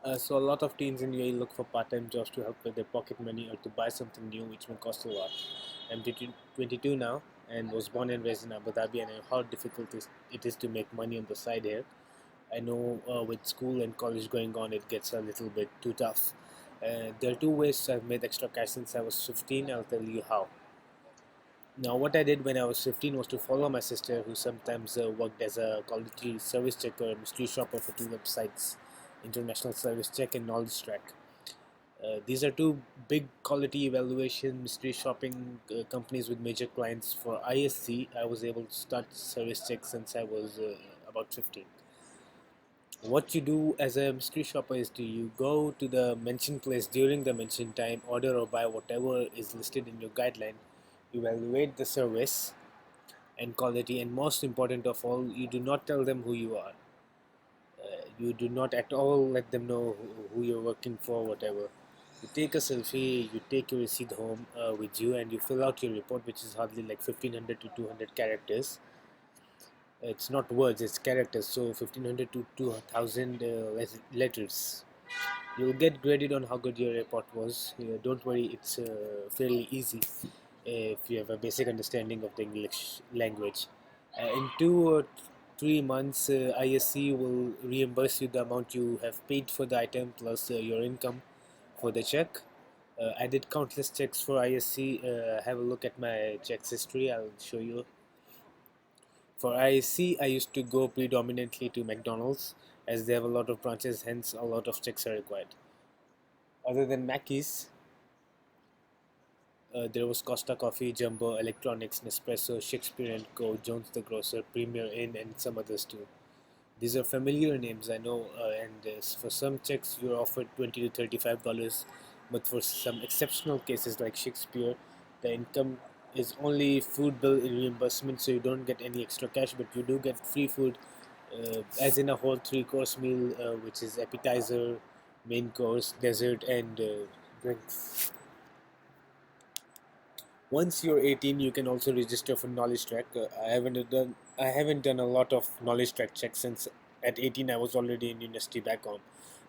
So a lot of teens in UAE look for part-time jobs to help with their pocket money or to buy something new, which may cost a lot. I'm 22 now and was born and raised in Abu Dhabi, and I know how difficult it is to make money on the side here. I know with school and college going on, it gets a little bit too tough. There are two ways I've made extra cash since I was 15. I'll tell you how. Now, what I did when I was 15 was to follow my sister, who sometimes worked as a quality service checker and mystery shopper for two websites, International Service Check and Knowledge Track. These are two big quality evaluation mystery shopping companies with major clients. For ISC, I was able to start service check since I was about 15. What you do as a mystery shopper is to you go to the mentioned place during the mentioned time, order or buy whatever is listed in your guideline, evaluate the service and quality, and most important of all, you do not tell them who you are. You do not at all let them know who you're working for, whatever. You take a selfie, you take your receipt home with you, and you fill out your report, which is hardly like 1500 to 200 characters. It's not words, it's characters, so 1500 to 2000 letters. You'll get graded on how good your report was. Don't worry, it's fairly easy if you have a basic understanding of the English language. In 2 or 3 months, ISC will reimburse you the amount you have paid for the item plus your income for the check. I did countless checks for ISC. Have a look at my checks history. I'll show you. For ISC, I used to go predominantly to McDonald's as they have a lot of branches, hence a lot of checks are required. Other than Mackey's, there was Costa Coffee, Jumbo, Electronics, Nespresso, Shakespeare and Co., Jones the Grocer, Premier Inn, and some others too. These are familiar names, I know, and for some checks you're offered $20 to $35, but for some exceptional cases like Shakespeare, the income is only food bill reimbursement, so you don't get any extra cash, but you do get free food, as in a whole three-course meal, which is appetizer, main course, dessert, and drinks. Once you're 18, you can also register for knowledge track. I haven't done a lot of knowledge track checks since at 18 I was already in university back home.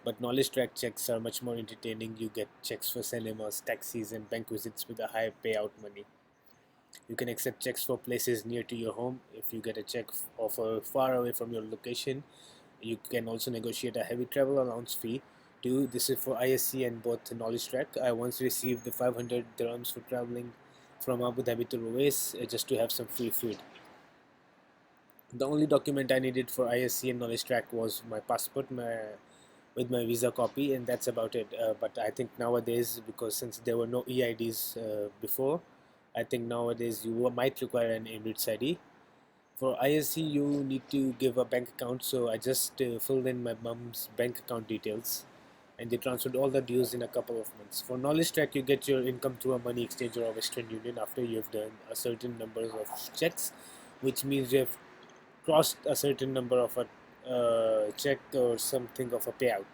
But knowledge track checks are much more entertaining. You get checks for cinemas, taxis, and bank visits with a high payout money. You can accept checks for places near to your home. If you get a check offer far away from your location, you can also negotiate a heavy travel allowance fee too. This is for ISC and both knowledge track. I once received the 500 dirhams for traveling from Abu Dhabi to Ruwais just to have some free food. The only document I needed for ISC and knowledge track was my passport, with my visa copy, and that's about it. But I think nowadays, because since there were no EIDs before, I think nowadays you might require an Emirates ID. For ISC, you need to give a bank account, so I just filled in my mom's bank account details, and they transferred all the dues in a couple of months. For knowledge track, you get your income through a money exchange or a Western Union after you've done a certain number of checks, which means you have crossed a certain number of a check or something of a payout.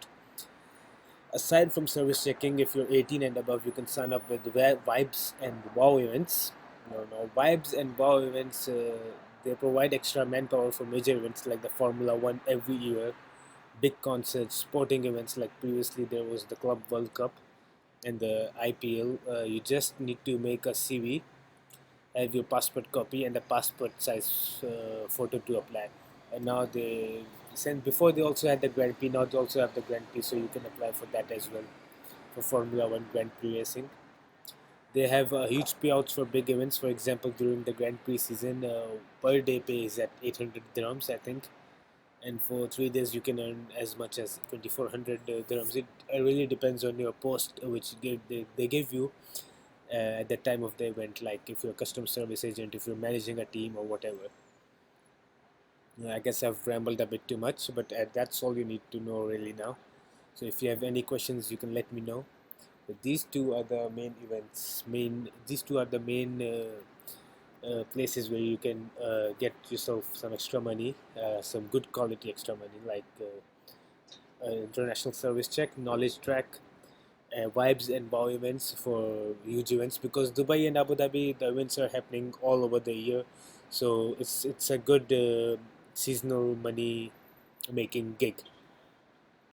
Aside from service checking, if you're 18 and above, you can sign up with Vibes and Wow events. No, Vibes and Wow events, they provide extra manpower for major events like the Formula One every year, big concerts, sporting events like previously there was the Club World Cup and the IPL. You just need to make a CV, have your passport copy, and a passport size photo to apply. And now they send before they also had the Grand Prix. Now they also have the Grand Prix, so you can apply for that as well for Formula One Grand Prix racing. They have huge payouts for big events. For example, during the Grand Prix season, per day pay is at 800 dirhams, I think, and for 3 days you can earn as much as 2400 dirhams. It really depends on your post which they give you at the time of the event, like if you're a customer service agent, if you're managing a team or whatever. I guess I've rambled a bit too much, but that's all you need to know really now. So if you have any questions, you can let me know. But these two are the main events. These two are the main places where you can get yourself some extra money, some good quality extra money, like international service check, knowledge track, vibes and wow events for huge events, because Dubai and Abu Dhabi, the events are happening all over the year, so it's a good seasonal money making gig.